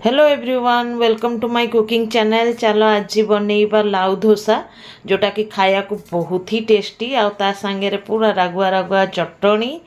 Hello everyone, welcome to my cooking channel. चलो आज बनैबा लाउ डोसा, जोटा कि खाया को बहुत ही टेस्टी आ सांगे पूरा रागुआ रागुआ चटणी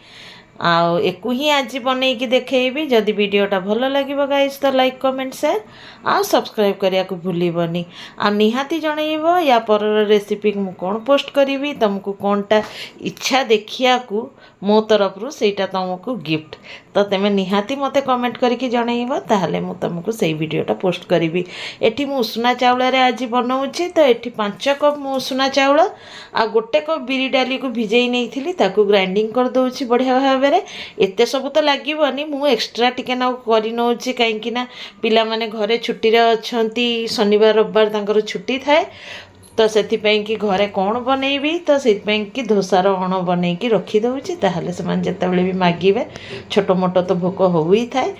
आकु ही आज बनईकी देखी। जदि वीडियोटा भल लगे गाइस तो लाइक कमेंट शेयर आ सब्सक्राइब करने को भूलनी। आ निहाती जनइब या पर रेसिपी मु कौन पोस्ट करी, तुमको कौनटा इच्छा देखिया को मो तरफ रू सेटा तुमको गिफ्ट तो तेमे निहाती मते कमेंट करके जनइब, ताहले मु तुमको से वीडियोटा पोस्ट करी। एठी मु उषुना चाउल रे आज बनाऊँगी। तो एठी 5 कप मु उषुना चाउल आ 1 कप बिरी डाली को भिजई नहीं थी, ताकू ग्राइंडिंग कर दूची बढ़िया भाव में। एते सब तो लगभग मु एक्सट्रा टिके ना कर नौची, कहीं पिला माने घरे छुट्टी रे अछंती, शनिवार रविवार तांकर छुट्टी थाए। तो से कि घरे कौन बनईबी, तो से कि डोसार अण बनई की रखी दउची, ताहले से माने जेतेबेले भी मागिबे छोट मोट तो भोक हो ही थाए,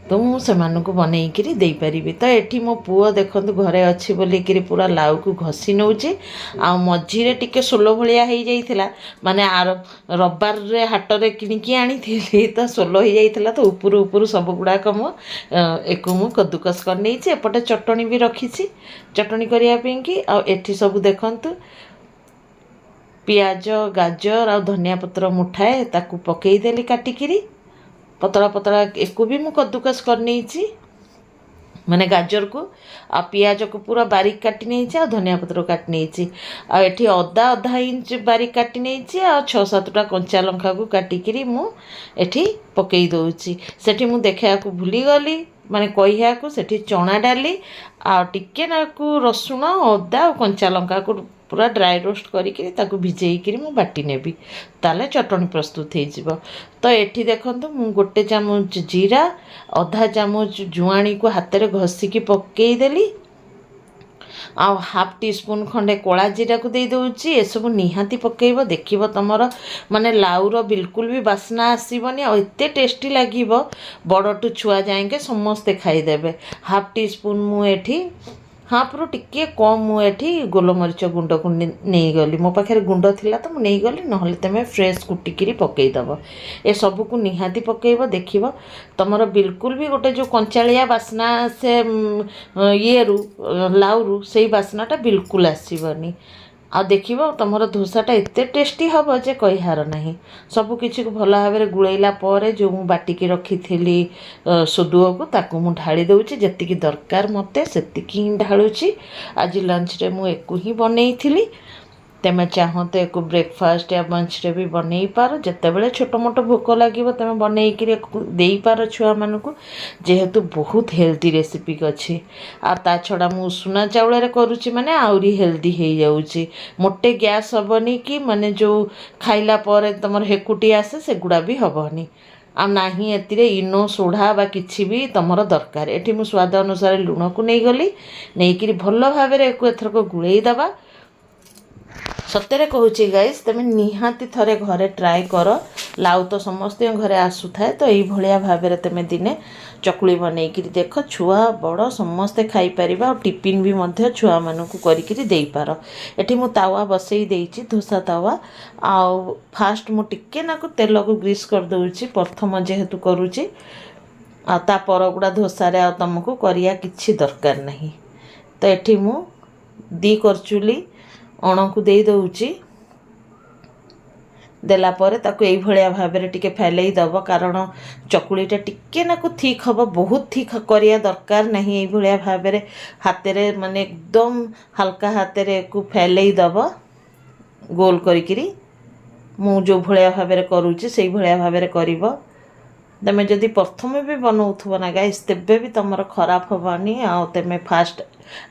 तो मुझे बनईकरी दे पारि। तो ये मो पुओ देखो घरे अच्छी बोलिकी पूरा लाउ को घसी नौचे। आ मझीरे टिके सोलो भाया हो जाइथिला, माने आर रविवार रे हाट रे किणिकी आनी थी, तो सोलो हो जाइथिला। तो ऊपर ऊपर सब गुड़ाक मु एक कद्दूकस कर नहीं। एपटे चटणी भी रखी, चटणी करने की। एठी सब देखंतु पियाज गाजर आ धनिया पत्र मुठाए ताकू पकईदेली काटिकी पतला पतला। एक भी मु कद्दूकस कर नहीं, माने गाजर को आ पियाज को पूरा बारीक काटी नहीं, आ धनिया पत्र काटी नहीं। आठी अदा अधा इंच बारीक काटी नहीं, आ 6-7टा कंचा लंका को काटिकी मु एठी पकई दउची। सेठी मु देखा को भूली गली, माने कहिया को सेठी चना डाली आ टिके नाकू रसुण अदा और कंचा लंका को पूरा ड्राई रोस्ट करिकी ताकू भिजेईकरी मु बाटी नेबी, ताले चटणी प्रस्तुत हो जिवो। तो एठी देखंतु मु 1 चामच जीरा, अधा चामच जुआणी को हाथ रे घसिकी पकई देली, आ 1/2 टीस्पून खंडे कला जीरा को दे दउची। ए सब निहाती पकेइबो, देखिबो तमरो माने लाउर बिल्कुल भी बास्ना आसीबनी, आ एते टेस्टी लागिबो, बड़टू छुआ जाएंगे समस्ते खाइदेबे। 1/2 टीस्पून मु एठी हाफ्रु टिके कम मुठी गोलमरीच गुंड को नहीं गली। मो पाखे गुंड थिला तो नहीं गली, नहले तमे फ्रेश कुटिकी पकईदब। ए सब को निहाती पकईब, देखिब तमर बिल्कुल भी गोटे जो कंचालिया बास्ना से ये रु लाउरु से बास्नाटा बिल्कुल आसबनी। आ देखिब तुमर डोसाटा एते टेस्टी हम जे कहिहार नहीं। सब किसी को भल भाव में गुड़ैला पर जो मु बाटिकी रखी थी सोदुओ को ताकू मु ढाली दउची, जेतिकी दरकार मते सेतिकी ही ढालुची। आज लंच रे मु एकु ही बनई थी। तेमे चाहो तो एक ब्रेकफास्ट या लंच रे भी बनई पार, जेतेबेले छोट मोट भोक लगे तेमे बनईकरी दे पार छुआ मानकू, जेहेतु बहुत हेल्दी रेसिपी अच्छी। आ ता छड़ा मु उषुना चाउल रे करूची माने आउरी हेल्दी हो जाउची। मोटे गैस हबनी कि माने जो खाइला पर तमर हेकुटी आसे सेगुड़ा भी हबनी। आ नाही एतिरे इनो सोढ़ा बा किछि भी तमर दरकार। एठी मु स्वाद अनुसार लुण को नहीं गली, नहीं भल भाव में एथरक गुड़ई दबा। सତରେ कहूची गाइस, तुम निहाती थरे घरे ट्राए कर। लाउ तो समस्ते घरे आसु थाए, तो यही भलिया भाव में तुम दिने चकुली बनईकी देख, छुआ बड़ समस्ते खाई परिबा। और टिफिन भी मध्य छुआ मानकू करिकरी देई पार। एठी मु तावा बसई देइची, डोसा तावा। आ फास्ट मु टिके नाकू तेल को ग्रीस कर दउची, प्रथम जेहेतु करूची। आ ता पर गुडा डोसा रे आ तुमको करिया किछि दरकार नहीं। तो एठी मु 2 करचुली अण को दे दउची। देला परे ताको एई भलिया भाव में टिके फैलई दब, कारण चकुलीटा टिके नाकू थिक हम, बहुत थिक करिया दरकार नहीं। एई भलिया भाव में हाथ रे माने एकदम हल्का हाथ रे को फैलई दब गोल करिकरी। मु जो भलिया भाव में करूची सेई भलिया भाव में करिवो। तमे जदि प्रथम भी बनाउथबो ना गाइस, तेबे भी तमर खराब हबानी, आ तमे फास्ट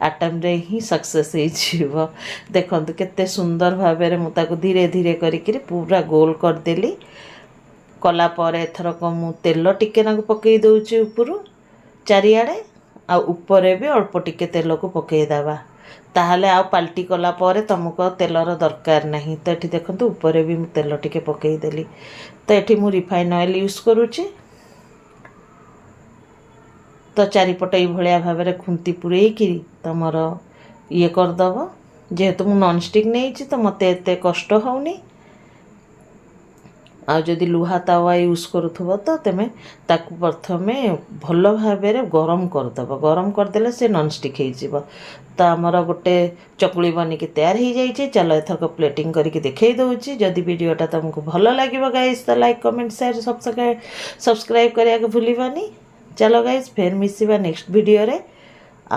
आटम रे ही सक्सेस हो जीवो। देखंतु केते सुंदर भाव में मु ताको धीरे धीरे करिकरी पूरा गोल कर देली। कला पर एथरक मु तेल टिके नाकू पकई दउची ऊपर चारिआडे, आ ऊपर भी अल्प टिके तेल को पकई दबा, ताहले आ पाल्टी कला पर तुमको तेलर दरकार नहीं। तो ये देखो ऊपर भी मु तेल टिके पकई देली। तो ये मु रिफाइन ऑयल यूज करुच्ची। तो चारिपट ये भाया भाव में खुंती पूरेकी तुमर ये करदब। जेहेतु मु नॉनस्टिक नहीं तो मत एत कष्ट होनी। ଆଉ ଯଦି ଲୁହା ତାୱା ୟୁଜ୍ କରୁଥିବ ତ ତୁମେ ତାକୁ ପ୍ରଥମେ ଭଲ ଭାବରେ ଗରମ କରିଦେବ। ଗରମ କରିଦେଲେ ସେ ନନ୍ଷ୍ଟିକ୍ ହେଇଯିବ। ତ ଆମର ଗୋଟେ ଚକୁଳି ବନିକି ତૈୟାର ହେଇଯାଇଛି। ଚାଲ ଏଥରକ ପ୍ଲେଟିଂ କରିକି ଦେଖେଇ ଦେଉଛି। ଯଦି ଭିଡ଼ିଓଟା ତୁମକୁ ଭଲ ଲାଗିବ ଗାଇସ୍ ତ ଲାଇକ୍ କମେଣ୍ଟ ସେୟାର ସବସ୍କ୍ରାଇବ୍ କରିବାକୁ ଭୁଲିବନି। ଚାଲ ଗାଇସ୍ ଫେର୍ ମିଶିବା ନେକ୍ସଟ ଭିଡ଼ିଓରେ।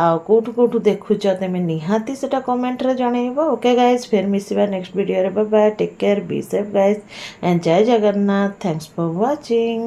ଆଉ କେଉଁଠୁ ଦେଖୁଛ ତୁମେ ନିହାତି ସେଇଟା କମେଣ୍ଟରେ ଜଣେଇବ। ଓକେ ଗାଇସ୍ ଫେର୍ ମିଶିବା ନେକ୍ସଟ ଭିଡ଼ିଓରେ। Bye bye, take care, be safe guys, and ଜୟ ଜଗନ୍ନାଥ। Thanks for watching.